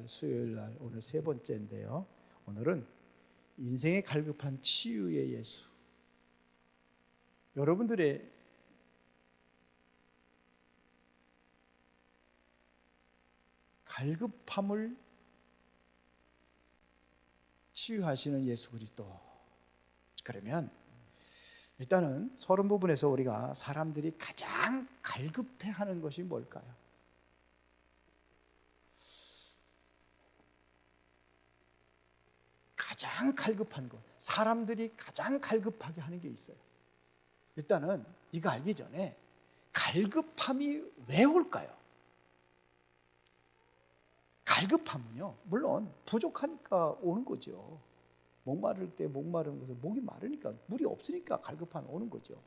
수요일 날 오늘 세 번째인데요. 오늘은 인생의 갈급한 치유의 예수. 여러분들의 갈급함을 치유하시는 예수 그리스도. 그러면 일단은 서론 부분에서 우리가 사람들이 가장 갈급해하는 것이 뭘까요? 가장 갈급한 것, 사람들이 가장 갈급하게 하는 게 있어요. 일단은 이거 알기 전에 갈급함이 왜 올까요? 갈급함은요, 물론 부족하니까 오는 거죠. 목마를 때 목마른 것은 목이 마르니까, 물이 없으니까 갈급함이 오는 거죠.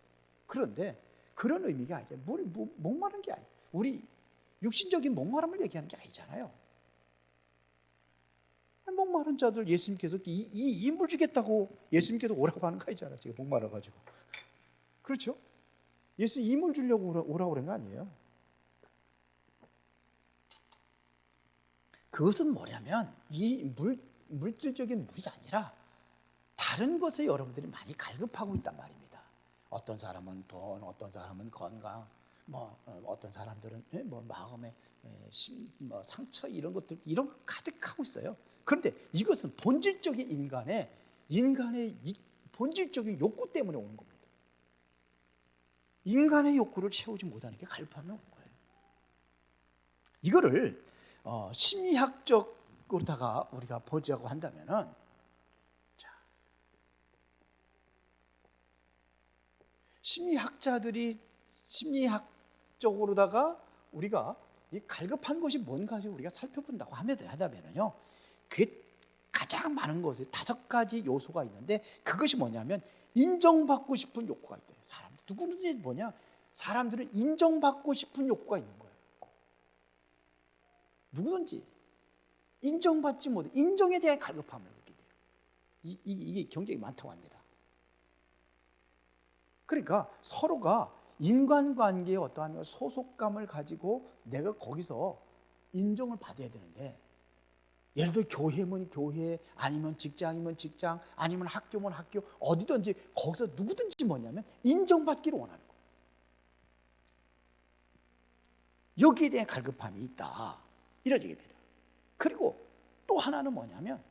그런데 그런 의미가 아니죠. 목마른 게 아니에요. 우리 육신적인 목마름을 얘기하는 게 아니잖아요. 목마른 자들 예수님께서 이 물 주겠다고 예수님께서 오라고 하는 거 아니잖아요. 지금 목마르가지고. 그렇죠? 예수 이 물 주려고 오라고 그런 거 아니에요. 그것은 뭐냐면 이 물질적인 물이 아니라 다른 것에 여러분들이 많이 갈급하고 있단 말입니다. 어떤 사람은 돈, 어떤 사람은 건강, 어떤 사람들은 마음의 상처 이런 것들, 이런 거 가득하고 있어요. 그런데 이것은 본질적인 인간의 본질적인 욕구 때문에 오는 겁니다. 인간의 욕구를 채우지 못하는 게 갈급함이 오는 거예요. 이거를 심리학적으로다가 우리가 보자고 한다면은, 심리학자들이 심리학적으로다가 우리가 이 갈급한 것이 뭔가 우리가 살펴본다고 하다면은요, 그게 가장 많은 것에 5가지 요소가 있는데, 그것이 뭐냐면 인정받고 싶은 욕구가 있대요. 사람 누구든지 사람들은 인정받고 싶은 욕구가 있는 거예요. 누구든지 인정받지 못해, 인정에 대한 갈급함을 느끼게 돼요. 이게 굉장히 많다고 합니다. 그러니까 서로가 인간관계에 어떠한 소속감을 가지고 내가 거기서 인정을 받아야 되는데, 예를 들어 교회면 교회, 아니면 직장이면 직장, 아니면 학교면 학교, 어디든지 거기서 누구든지 인정받기를 원하는 거예요. 여기에 대한 갈급함이 있다, 이런 얘기입니다. 그리고 또 하나는 뭐냐면,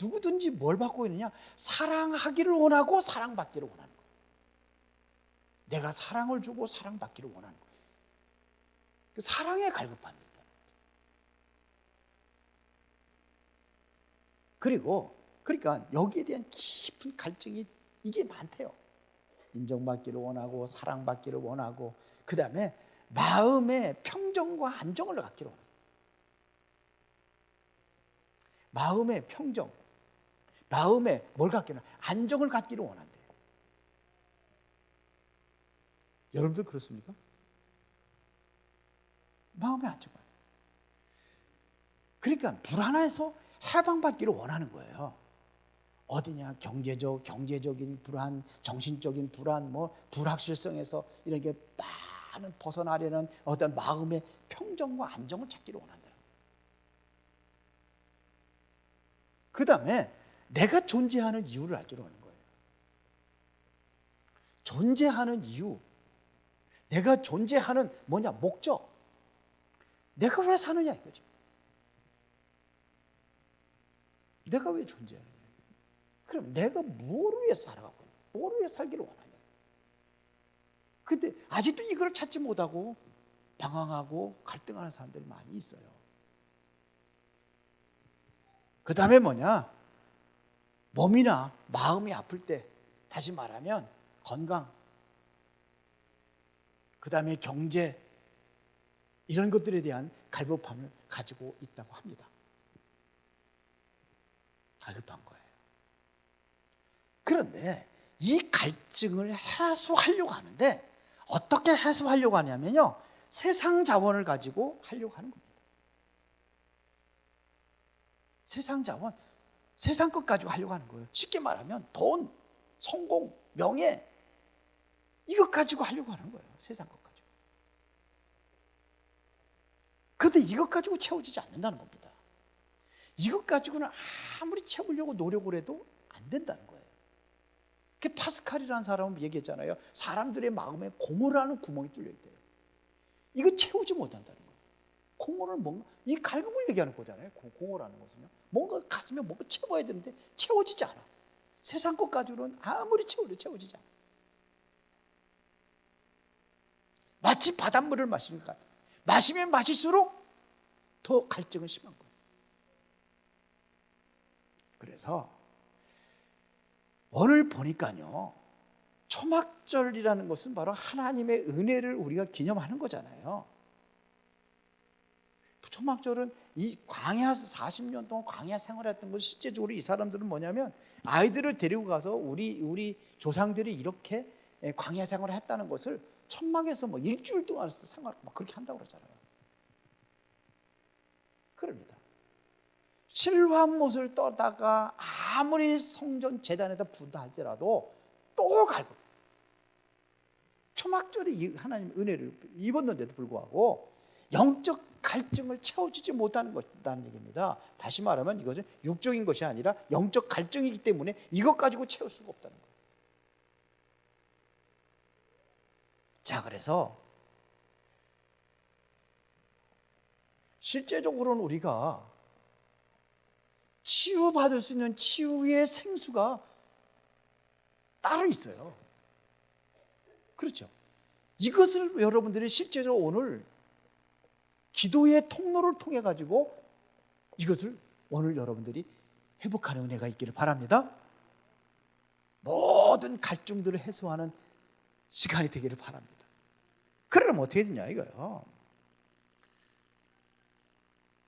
누구든지 뭘 받고 있느냐? 사랑하기를 원하고 사랑받기를 원하는 거예요. 내가 사랑을 주고 사랑받기를 원하는 거예요. 그 사랑의 갈급함이 있다. 그러니까 여기에 대한 깊은 갈증이 이게 많대요. 인정받기를 원하고 사랑받기를 원하고, 그 다음에 마음의 평정과 안정을 갖기를 원해요. 마음의 평정, 마음에 뭘 갖기를, 안정을 갖기를 원한대요. 여러분들 그렇습니까? 마음의 안정을. 그러니까 불안해서 해방받기를 원하는 거예요. 어디냐? 경제적인 불안, 정신적인 불안, 불확실성에서 이런 게 많은 벗어나려는 어떤 마음의 평정과 안정을 찾기를 원한다. 그 다음에 내가 존재하는 이유를 알기로 하는 거예요. 존재하는 이유, 내가 존재하는 목적, 내가 왜 사느냐 이거죠. 내가 왜 존재하느냐. 그럼 내가 뭐를 위해 살아가고 있냐, 뭐를 위해 살기를 원하냐. 근데 아직도 이걸 찾지 못하고 방황하고 갈등하는 사람들이 많이 있어요. 그 다음에 몸이나 마음이 아플 때, 다시 말하면 건강, 그 다음에 경제, 이런 것들에 대한 갈급함을 가지고 있다고 합니다. 갈급한 거예요. 그런데 이 갈증을 해소하려고 하는데, 어떻게 해소하려고 하냐면요, 세상 자원을 가지고 하려고 하는 겁니다. 세상 자원, 세상 것 가지고 하려고 하는 거예요. 쉽게 말하면 돈, 성공, 명예, 이것 가지고 하려고 하는 거예요. 세상 것 가지고. 그런데 이것 가지고 채워지지 않는다는 겁니다. 이것 가지고는 아무리 채우려고 노력을 해도 안 된다는 거예요. 그 파스칼이라는 사람은 얘기했잖아요. 사람들의 마음에 고모라는 구멍이 뚫려 있대요. 이거 채우지 못한다는 거예요. 공허는 뭔가, 이 갈급을 얘기하는 거잖아요. 공허라는 것은요. 뭔가 가슴에 뭔가 채워야 되는데 채워지지 않아. 세상 것 가지고는 아무리 채워도 채워지지 않아. 마치 바닷물을 마시는 것 같아요. 마시면 마실수록 더 갈증은 심한 거예요. 그래서 오늘 보니까요, 초막절이라는 것은 바로 하나님의 은혜를 우리가 기념하는 거잖아요. 초막절은 이 광야 40년 동안 광야 생활했던 것, 실제적으로 이 사람들은 뭐냐면 아이들을 데리고 가서 우리 조상들이 이렇게 광야 생활을 했다는 것을 천막에서 뭐 일주일 동안에서도 생활하고 막 그렇게 한다고 그러잖아요. 그럽니다. 실화못을 떠다가 아무리 성전 제단에다 부다 할지라도 또 갈고, 초막절이 하나님 은혜를 입었는데도 불구하고 영적 갈증을 채워주지 못하는 것이라는 얘기입니다. 다시 말하면 이것은 육적인 것이 아니라 영적 갈증이기 때문에 이것 가지고 채울 수가 없다는 거예요. 자, 그래서 실제적으로는 우리가 치유받을 수 있는 치유의 생수가 따로 있어요. 그렇죠. 이것을 여러분들이 실제로 오늘 기도의 통로를 통해 가지고 이것을 오늘 여러분들이 회복하는 은혜가 있기를 바랍니다. 모든 갈증들을 해소하는 시간이 되기를 바랍니다. 그러면 어떻게 되냐 이거예요.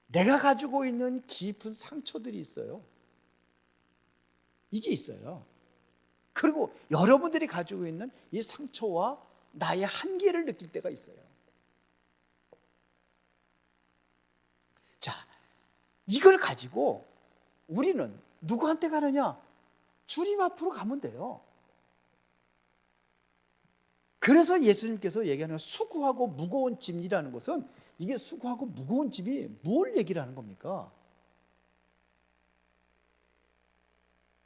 내가 가지고 있는 깊은 상처들이 있어요. 이게 있어요. 그리고 여러분들이 가지고 있는 이 상처와 나의 한계를 느낄 때가 있어요. 자, 이걸 가지고 우리는 누구한테 가느냐? 주님 앞으로 가면 돼요. 그래서 예수님께서 얘기하는 수고하고 무거운 짐이라는 것은, 이게 수고하고 무거운 짐이 뭘 얘기를 하는 겁니까?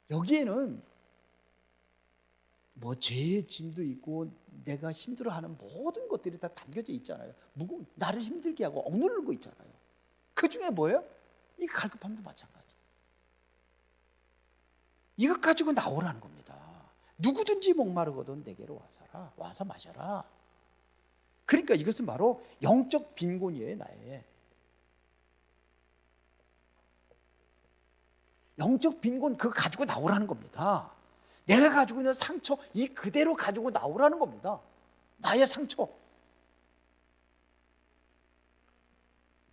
여기에는 뭐 죄의 짐도 있고 내가 힘들어하는 모든 것들이 다 담겨져 있잖아요. 나를 힘들게 하고 억누르고 있잖아요. 그 중에 뭐예요? 이 갈급함도 마찬가지. 이것 가지고 나오라는 겁니다. 누구든지 목마르거든 내게로 와서 마셔라. 그러니까 이것은 바로 영적 빈곤이에요. 나의 영적 빈곤, 그거 가지고 나오라는 겁니다. 내가 가지고 있는 상처, 이 그대로 가지고 나오라는 겁니다. 나의 상처.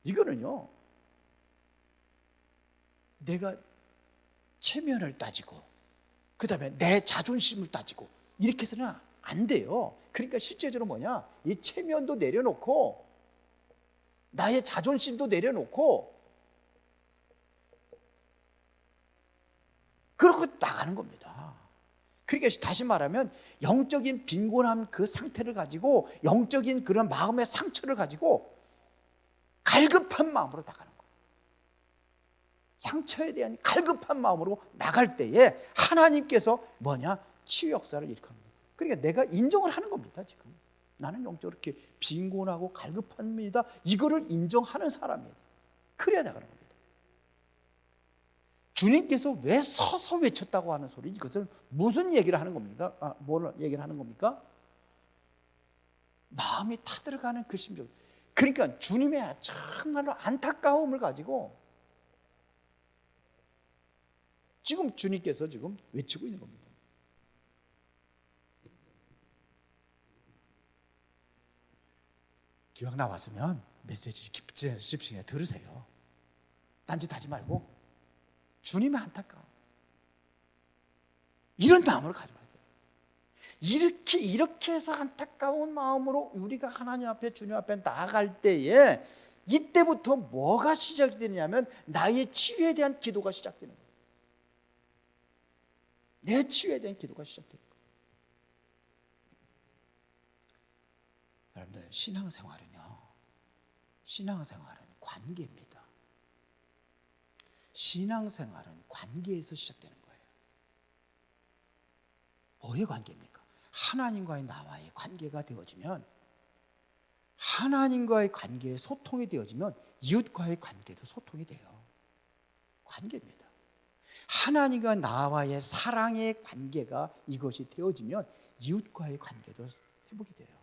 이거는요, 내가 체면을 따지고 그 다음에 내 자존심을 따지고 이렇게 해서는 안 돼요. 그러니까 실제적으로 뭐냐, 이 체면도 내려놓고 나의 자존심도 내려놓고 그렇게 나가는 겁니다. 그러니까 다시 말하면 영적인 빈곤함, 그 상태를 가지고 영적인 그런 마음의 상처를 가지고 갈급한 마음으로 나가는 거예요. 상처에 대한 갈급한 마음으로 나갈 때에 하나님께서 뭐냐? 치유 역사를 일으키는 거예요. 그러니까 내가 인정을 하는 겁니다. 지금 나는 영적으로 이렇게 빈곤하고 갈급합니다. 이거를 인정하는 사람이에요. 그래야 나가는 겁니다. 주님께서 왜 서서 외쳤다고 하는 소리, 이것을 무슨 얘기를 하는 겁니까? 뭘 얘기를 하는 겁니까? 마음이 타들어가는 그 심정. 그러니까 주님의 정말로 안타까움을 가지고 지금 주님께서 지금 외치고 있는 겁니다. 기왕 나왔으면 메시지 집중해 들으세요. 딴짓하지 말고 주님의 안타까움, 이런 마음을 가져야 돼요. 이렇게 해서 안타까운 마음으로 우리가 하나님 앞에, 주님 앞에 나아갈 때에 이때부터 뭐가 시작이 되느냐면 나의 치유에 대한 기도가 시작되는 거예요. 내 치유에 대한 기도가 시작되는 거예요. 여러분들, 신앙생활은요, 관계입니다. 신앙생활은 관계에서 시작되는 거예요. 뭐의 관계입니까? 하나님과의 나와의 관계가 되어지면, 하나님과의 관계에 소통이 되어지면 이웃과의 관계도 소통이 돼요. 관계입니다. 하나님과 나와의 사랑의 관계가 이것이 되어지면 이웃과의 관계도 회복이 돼요.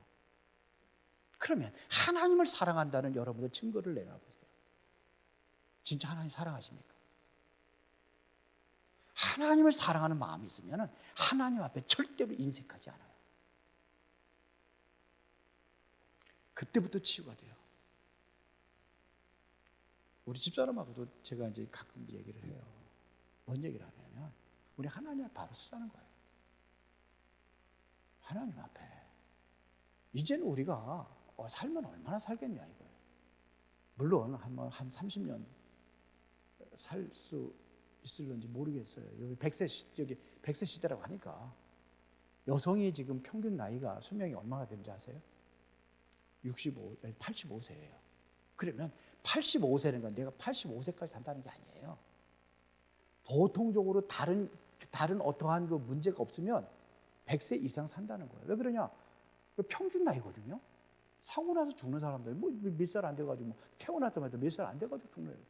그러면 하나님을 사랑한다는 여러분들 증거를 내놔보세요. 진짜 하나님 사랑하십니까? 하나님을 사랑하는 마음이 있으면 하나님 앞에 절대로 인색하지 않아요. 그때부터 치유가 돼요. 우리 집사람하고도 제가 이제 가끔 얘기를 해요. 뭔 얘기를 하냐면, 우리 하나님 앞에 바로 서자는 거예요. 하나님 앞에. 이제는 우리가 살면 얼마나 살겠냐 이거예요. 물론 한 30년 살 수 있을런지 모르겠어요. 여기 100세 시대라고 하니까 여성이 지금 평균 나이가 수명이 얼마나 되는지 아세요? 85세예요. 그러면 85세는 건 내가 85세까지 산다는 게 아니에요. 보통적으로 다른 어떠한 그 문제가 없으면 100세 이상 산다는 거예요. 왜 그러냐? 평균 나이거든요. 사고 나서 죽는 사람들 뭐 몇 살 안 돼가지고 뭐 태어났다면 몇 살 안 돼가지고 죽는 거예요.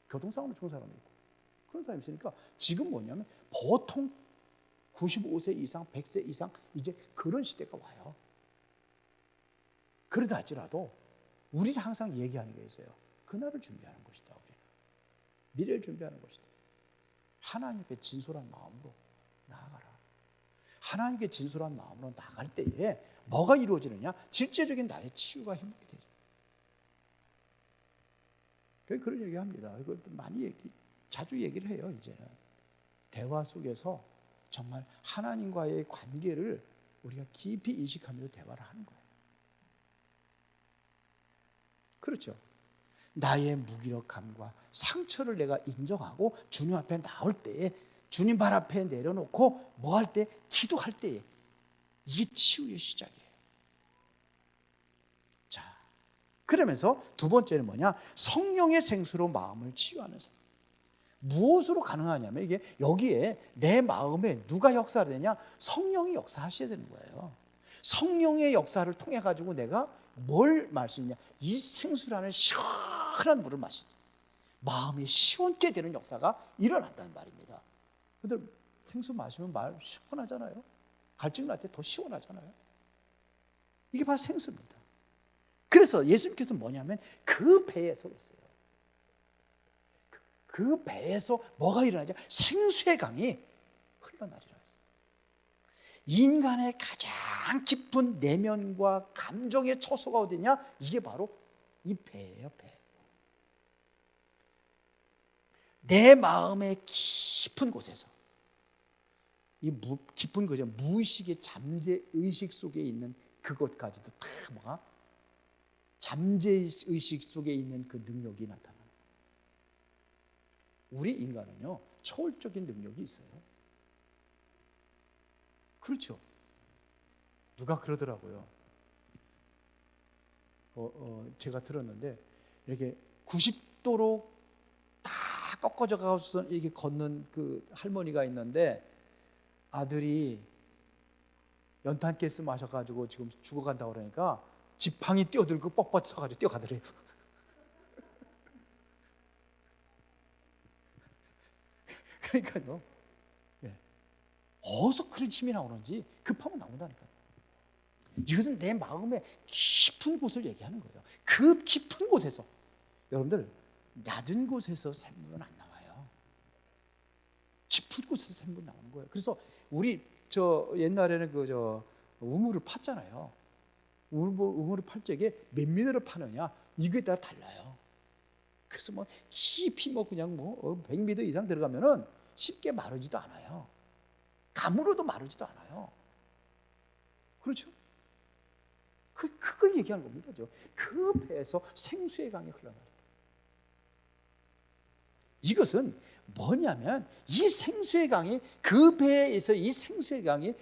교통사고로 죽은 사람이 있고 그런 사람이 있으니까 지금 뭐냐면 보통 95세 이상, 100세 이상 이제 그런 시대가 와요. 그러다 할지라도 우리는 항상 얘기하는 게 있어요. 그날을 준비하는 것이다. 우리는 미래를 준비하는 것이다. 하나님께 진솔한 마음으로 나아가라. 하나님께 진솔한 마음으로 나아갈 때에 뭐가 이루어지느냐? 실제적인 나의 치유가 행복이 되죠. 그런 얘기합니다. 이걸 많이 자주 얘기를 해요. 이제는 대화 속에서 정말 하나님과의 관계를 우리가 깊이 인식하면서 대화를 하는 거예요. 그렇죠. 나의 무기력함과 상처를 내가 인정하고 주님 앞에 나올 때에, 주님 발 앞에 내려놓고 뭐 할 때? 기도할 때에 이게 치유의 시작이에요. 자, 그러면서 두 번째는 뭐냐? 성령의 생수로 마음을 치유하는 삶. 무엇으로 가능하냐면 이게 여기에 내 마음에 누가 역사를 되냐? 성령이 역사하셔야 되는 거예요. 성령의 역사를 통해 가지고 내가 뭘 마시느냐? 이 생수라는 시원한 물을 마시죠. 마음이 시원케 되는 역사가 일어난다는 말입니다. 근데 생수 마시면 마음 시원하잖아요. 갈증 날 때 더 시원하잖아요. 이게 바로 생수입니다. 그래서 예수님께서 뭐냐면 그 배에서 그랬어요. 그 배에서 뭐가 일어나냐? 생수의 강이 흘러나리라. 인간의 가장 깊은 내면과 감정의 처소가 어디냐? 이게 바로 이 배예요, 배. 내 마음의 깊은 곳에서, 이 깊은 곳에 무의식의 잠재의식 속에 있는 그것까지도 다 뭐가? 잠재의식 속에 있는 그 능력이 나타나요. 우리 인간은요, 초월적인 능력이 있어요. 그렇죠. 누가 그러더라고요. 제가 들었는데 이렇게 90도로 다 꺾어져 가서 이렇게 걷는 그 할머니가 있는데 아들이 연탄가스 마셔가지고 지금 죽어간다고 그러니까 지팡이 뛰어들고 뻣뻣 서가지고 뛰어가더래요. 그러니까요. 어디서 그런 힘이 나오는지 급하면 나온다니까요. 이것은 내 마음의 깊은 곳을 얘기하는 거예요. 그 깊은 곳에서, 여러분들 낮은 곳에서 샘물은 안 나와요. 깊은 곳에서 샘물 나오는 거예요. 그래서 우리 옛날에는 우물을 팠잖아요. 우물을 팔 적에 몇 미터를 파느냐 이거에 따라 달라요. 그래서 뭐 깊이 그냥 100m 이상 들어가면은 쉽게 마르지도 않아요. 가물어도 마르지도 않아요. 그렇죠? 그걸 얘기하는 겁니다. 그 배에서 생수의 강이 흘러나요. 이것은 뭐냐면 이 생수의 강이, 그 배에서 이 생수의 강이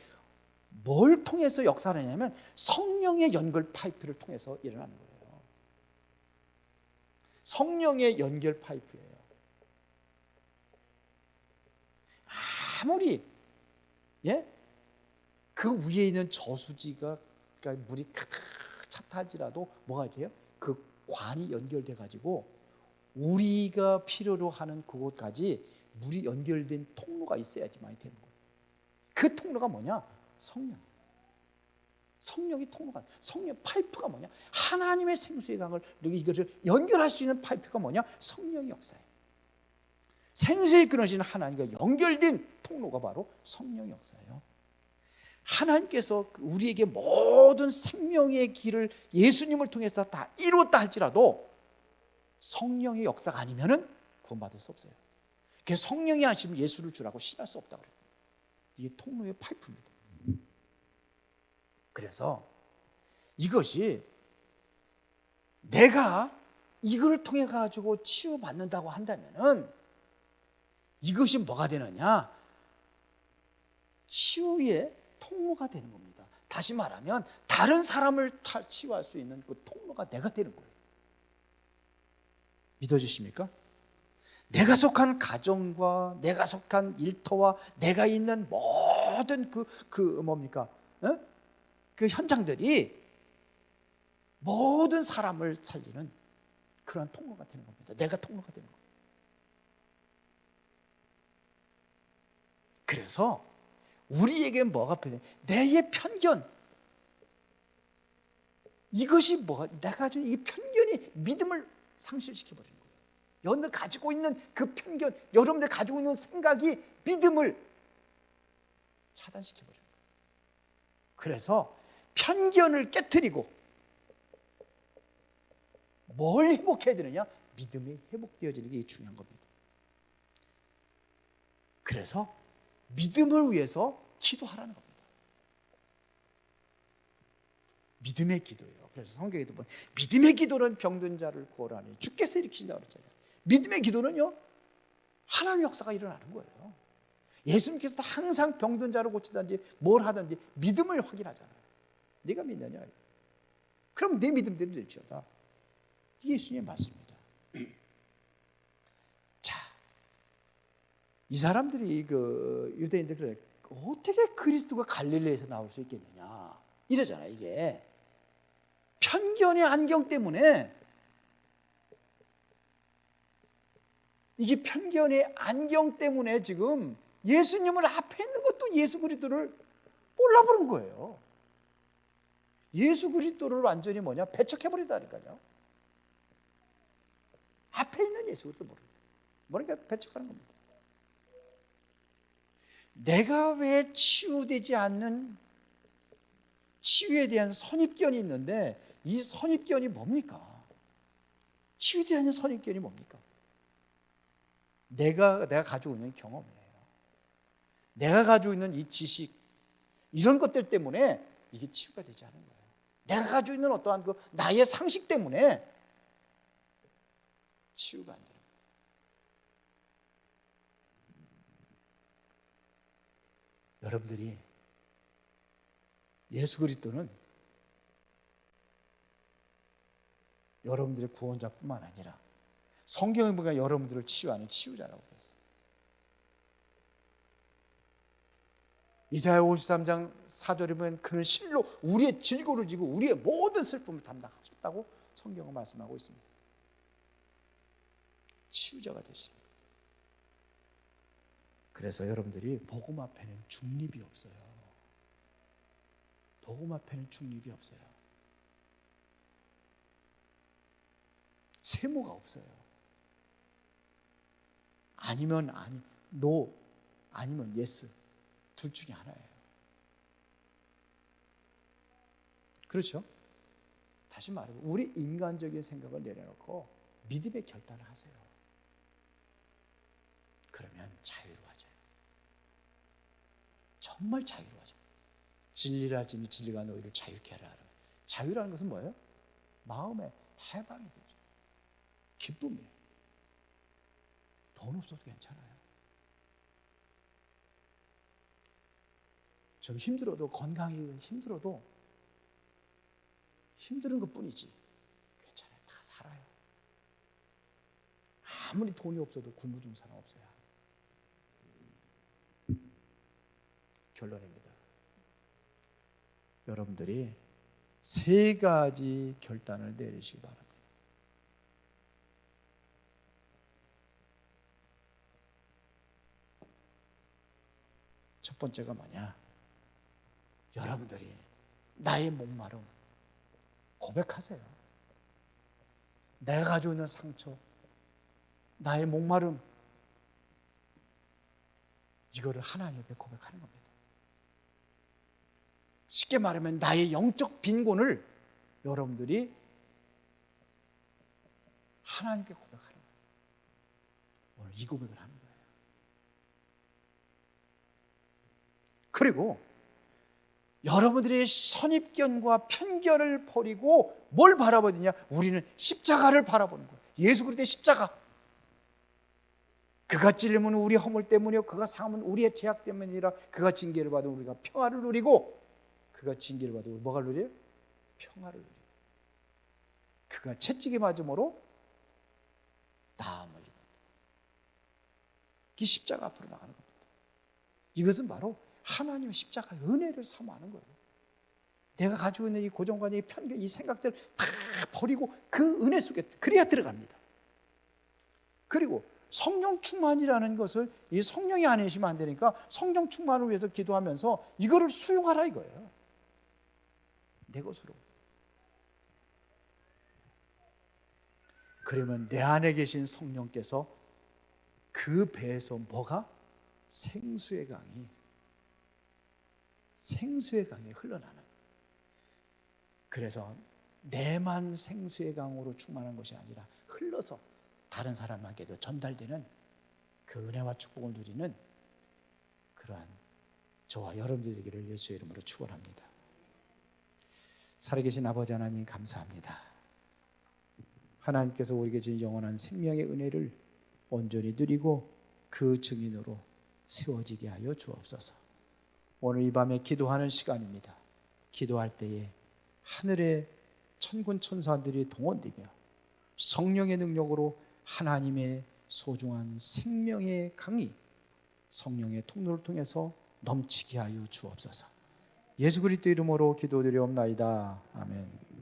뭘 통해서 역사를 하냐면 성령의 연결 파이프를 통해서 일어나는 거예요. 성령의 연결 파이프예요. 아무리 그 위에 있는 저수지가 그러니까 물이 가득 찼다지라도 뭐가 돼요? 그 관이 연결돼 가지고 우리가 필요로 하는 그곳까지 물이 연결된 통로가 있어야지 많이 되는 거예요. 그 통로가 뭐냐? 성령. 성령이 통로가, 성령 파이프가 뭐냐? 하나님의 생수의 강을 이것을 연결할 수 있는 파이프가 뭐냐? 성령의 역사예요. 생수에 끊어지는 하나님과 연결된 통로가 바로 성령의 역사예요. 하나님께서 우리에게 모든 생명의 길을 예수님을 통해서 다 이루었다 할지라도 성령의 역사가 아니면은 구원받을 수 없어요. 그래서 성령이 하시면 예수를 주라고 신할 수 없다고 그래요. 이게 통로의 파이프입니다. 그래서 이것이 내가 이걸 통해 가지고 치유받는다고 한다면은 이것이 뭐가 되느냐? 치유의 통로가 되는 겁니다. 다시 말하면 다른 사람을 치유할 수 있는 그 통로가 내가 되는 거예요. 믿어지십니까? 내가 속한 가정과 내가 속한 일터와 내가 있는 모든 뭡니까? 그 현장들이 모든 사람을 살리는 그런 통로가 되는 겁니다. 내가 통로가 되는 겁니다. 그래서 우리에게 뭐가 필요해? 내의 편견, 이것이 뭐가, 내가 가지고 이 편견이 믿음을 상실시켜버리는 거예요. 여러분들 가지고 있는 그 편견, 여러분들 가지고 있는 생각이 믿음을 차단시켜버리는 거예요. 그래서 편견을 깨트리고 뭘 회복해야 되느냐? 믿음이 회복되어지는 게 중요한 겁니다. 그래서 믿음을 위해서 기도하라는 겁니다. 믿음의 기도예요. 그래서 성경에도 보면 믿음의 기도는 병든 자를 구원하니 주께서 일으키신다고 그랬잖아요. 믿음의 기도는요, 하나님의 역사가 일어나는 거예요. 예수님께서도 항상 병든 자를 고치든지 뭘 하든지 믿음을 확인하잖아요. 네가 믿느냐? 그럼 내 믿음대로 될지어다. 이게 예수님의 말씀입니다. 자, 이 사람들이 그 유대인들 그래, 어떻게 그리스도가 갈릴리에서 나올 수 있겠느냐 이러잖아요. 이게 편견의 안경 때문에, 이게 편견의 안경 때문에 지금 예수님을 앞에 있는 것도 예수 그리스도를 몰라보는 거예요. 예수 그리스도를 완전히 뭐냐? 배척해버리다니까요. 앞에 있는 예수 그리스도 모르니까 배척하는 겁니다. 내가 왜 치유되지 않는 치유에 대한 선입견이 있는데, 이 선입견이 뭡니까? 치유되지 않는 선입견이 뭡니까? 내가 가지고 있는 경험이에요. 내가 가지고 있는 이 지식, 이런 것들 때문에 이게 치유가 되지 않은 거예요. 내가 가지고 있는 어떠한 그 나의 상식 때문에 치유가 안 돼요. 여러분들이 예수 그리스도는 여러분들의 구원자뿐만 아니라 성경에 보면 여러분들을 치유하는 치유자라고 되어 있어요. 이사야 53장 4절에 보면 그는 실로 우리의 질고를 지고 우리의 모든 슬픔을 담당하셨다고 성경은 말씀하고 있습니다. 치유자가 되십니다. 그래서 여러분들이 복음 앞에는 중립이 없어요. 복음 앞에는 중립이 없어요. 세모가 없어요. 아니면 아니, 노, 아니면 예스, 둘 중에 하나예요. 그렇죠? 다시 말해서 우리 인간적인 생각을 내려놓고 믿음의 결단을 하세요. 그러면 자유로워져요. 정말 자유로워져요. 진리를 알지니 진리가 너희를 자유케 하라. 자유라는 것은 뭐예요? 마음의 해방이 되죠. 기쁨이에요. 돈 없어도 괜찮아요. 좀 힘들어도, 건강이 힘들어도 힘든 것 뿐이지 괜찮아요. 다 살아요. 아무리 돈이 없어도 굶어 죽는 사람 없어요. 결론입니다. 여러분들이 세 가지 결단을 내리시기 바랍니다. 첫 번째가 뭐냐? 여러분들이 나의 목마름 고백하세요. 내가 가지고 있는 상처, 나의 목마름, 이거를 하나님께 고백하는 겁니다. 쉽게 말하면 나의 영적 빈곤을 여러분들이 하나님께 고백하는 거예요. 오늘 이 고백을 하는 거예요. 그리고 여러분들의 선입견과 편견을 버리고 뭘 바라보느냐? 우리는 십자가를 바라보는 거예요. 예수 그리스도의 십자가. 그가 찔림은 우리 허물 때문이요, 그가 상함은 우리의 죄악 때문이라. 그가 징계를 받으면 우리가 평화를 누리고, 그가 징계를 받으면 뭐가 누려요? 평화를 누려요. 그가 채찍에 맞음으로 나음을 입었다. 이 십자가 앞으로 나가는 겁니다. 이것은 바로 하나님의 십자가의 은혜를 사모하는 거예요. 내가 가지고 있는 이 고정관념, 이 편견, 이 생각들을 다 버리고 그 은혜 속에 그래야 들어갑니다. 그리고 성령 충만이라는 것을 이 성령이 안에 계시면 안 되니까 성령 충만을 위해서 기도하면서 이거를 수용하라 이거예요. 내 것으로. 그러면 내 안에 계신 성령께서 그 배에서 뭐가? 생수의 강이 흘러나는. 그래서 내만 생수의 강으로 충만한 것이 아니라 흘러서 다른 사람에게도 전달되는 그 은혜와 축복을 누리는 그러한 저와 여러분들이 되기를 예수의 이름으로 축원합니다. 살아계신 아버지 하나님 감사합니다. 하나님께서 우리에게 주신 영원한 생명의 은혜를 온전히 누리고 그 증인으로 세워지게 하여 주옵소서. 오늘 이 밤에 기도하는 시간입니다. 기도할 때에 하늘의 천군 천사들이 동원되며 성령의 능력으로 하나님의 소중한 생명의 강이 성령의 통로를 통해서 넘치게 하여 주옵소서. 예수 그리스도 이름으로 기도드리옵나이다. 아멘.